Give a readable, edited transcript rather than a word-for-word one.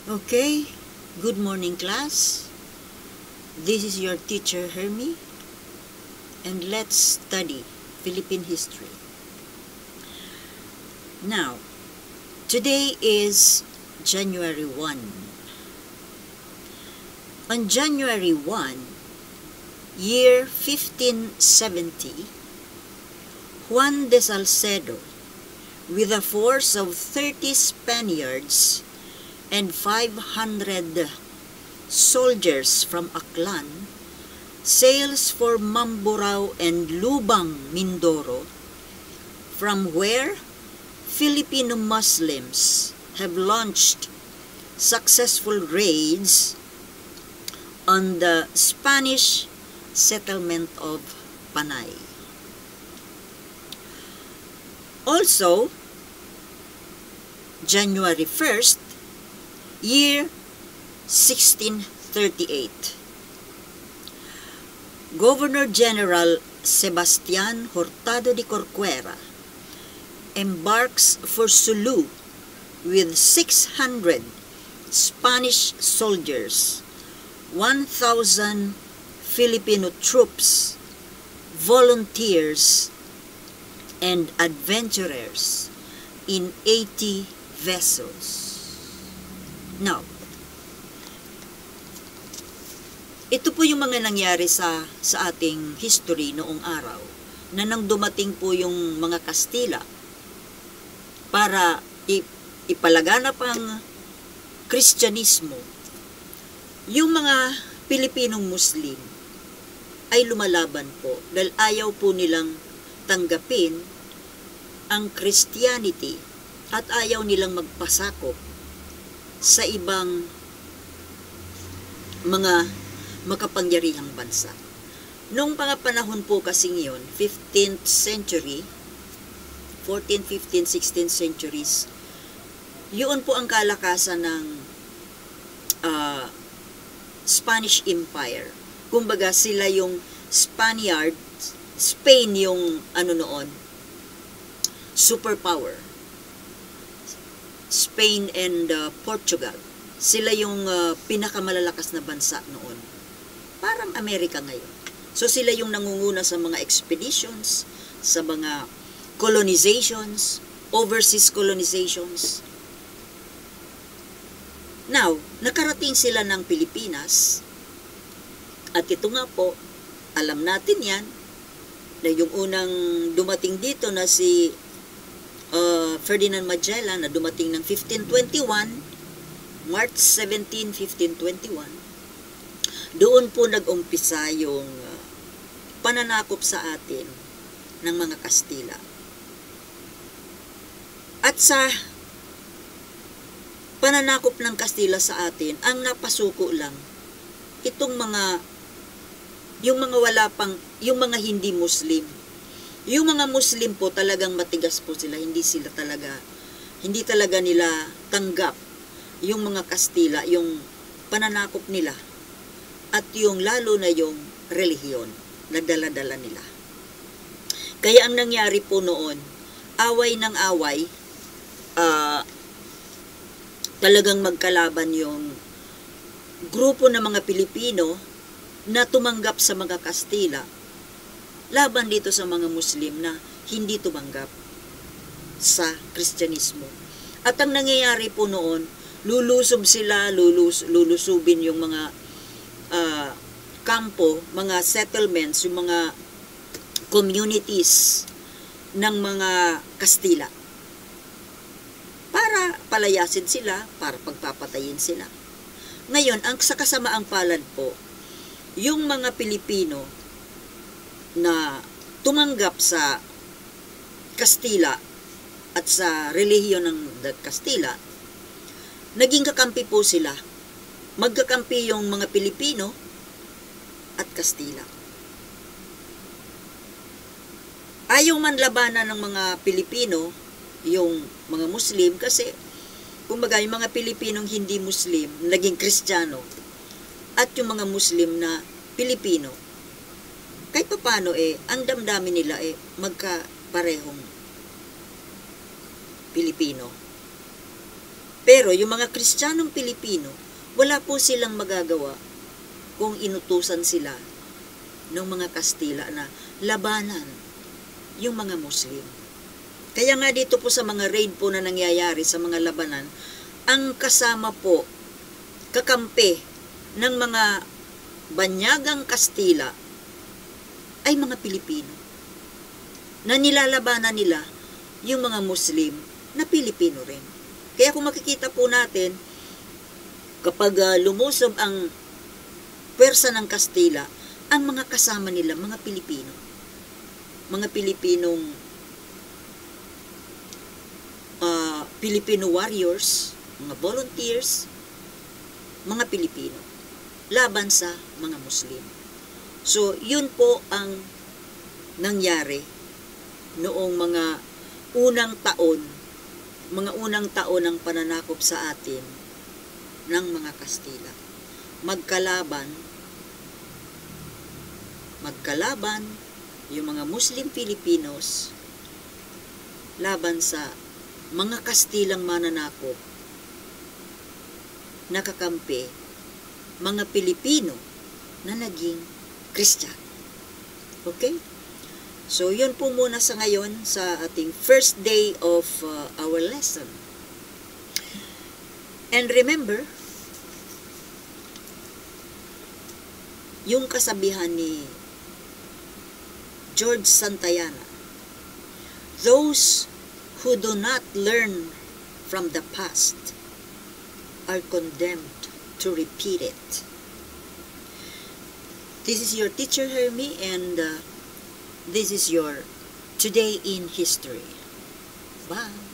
Okay, good morning class. This is your teacher Hermie, and let's study Philippine history. Now, today is January 1. On January 1, year 1570, Juan de Salcedo, with a force of 30 Spaniards and 500 soldiers from Aklan, sails for Mamburao and Lubang, Mindoro, from where Filipino Muslims have launched successful raids on the Spanish settlement of Panay. Also, January 1st, year 1638, Governor-General Sebastian Hurtado de Corcuera embarks for Sulu with 600 Spanish soldiers, 1,000 Filipino troops, volunteers, and adventurers in 80 vessels. Now, ito po yung mga nangyari sa ating history noong araw na nang dumating po yung mga Kastila para ipalaganap ang Kristyanismo. Yung mga Pilipinong Muslim ay lumalaban po dahil ayaw po nilang tanggapin ang Christianity at ayaw nilang magpasakop sa ibang mga makapangyarihang bansa. Noong mga panahon po kasing yun, 15th century, 14th, 15th, 16th centuries, yun po ang kalakasan ng Spanish Empire. Kumbaga sila yung Spaniards, Spain yung noon, superpower. Spain and Portugal. Sila yung pinakamalalakas na bansa noon. Parang Amerika ngayon. So sila yung nangunguna sa mga expeditions, sa mga colonizations, overseas colonizations. Now, nakarating sila ng Pilipinas. At ito nga po, alam natin yan, na yung unang dumating dito na si Ferdinand Magellan na dumating ng 1521, March 17, 1521, doon po nag-umpisa yung pananakop sa atin ng mga Kastila. At sa pananakop ng Kastila sa atin, ang napasuko lang, itong yung mga hindi Muslim. Yung mga Muslim po talagang matigas po sila, hindi talaga nila tanggap yung mga Kastila, yung pananakop nila at yung lalo na yung relihiyon na dala-dala nila. Kaya ang nangyari po noon, away ng away, talagang magkalaban yung grupo ng mga Pilipino na tumanggap sa mga Kastila laban dito sa mga Muslim na hindi tumanggap sa Kristyanismo. At ang nangyayari po noon, lulusubin yung mga kampo, mga settlements, yung mga communities ng mga Kastila para palayasin sila, para pagpapatayin sila. Ngayon, ang sa kasamaang palad po, yung mga Pilipino na tumanggap sa Kastila at sa relihiyon ng Kastila, naging kakampi po sila. Magkakampi yung mga Pilipino at Kastila. Ayaw man labanan ng mga Pilipino, yung mga Muslim, kasi kumbaga yung mga Pilipinong hindi Muslim, naging Kristiyano, at yung mga Muslim na Pilipino, kahit pa paano ang damdamin nila magkaparehong Pilipino. Pero yung mga Kristiyanong Pilipino, wala po silang magagawa kung inutusan sila ng mga Kastila na labanan yung mga Muslim. Kaya nga dito po sa mga raid po na nangyayari sa mga labanan, ang kasama po, kakampi ng mga banyagang Kastila ay mga Pilipino na nilalabanan nila yung mga Muslim na Pilipino rin. Kaya kung makikita po natin, kapag lumusob ang pwersa ng Kastila, ang mga kasama nila, mga Pilipino. Mga Pilipinong Filipino warriors, mga volunteers, mga Pilipino, laban sa mga Muslim. So, yun po ang nangyari noong mga unang taon ng pananakop sa atin ng mga Kastila. Magkalaban yung mga Muslim Filipinos laban sa mga Kastilang mananakop, nakakampi mga Pilipino na naging Kristiyano. Okay? So, yun po muna sa ngayon sa ating first day of our lesson. And remember, yung kasabihan ni George Santayana, those who do not learn from the past are condemned to repeat it. This is your teacher Hermie, and this is your Today in History. Bye!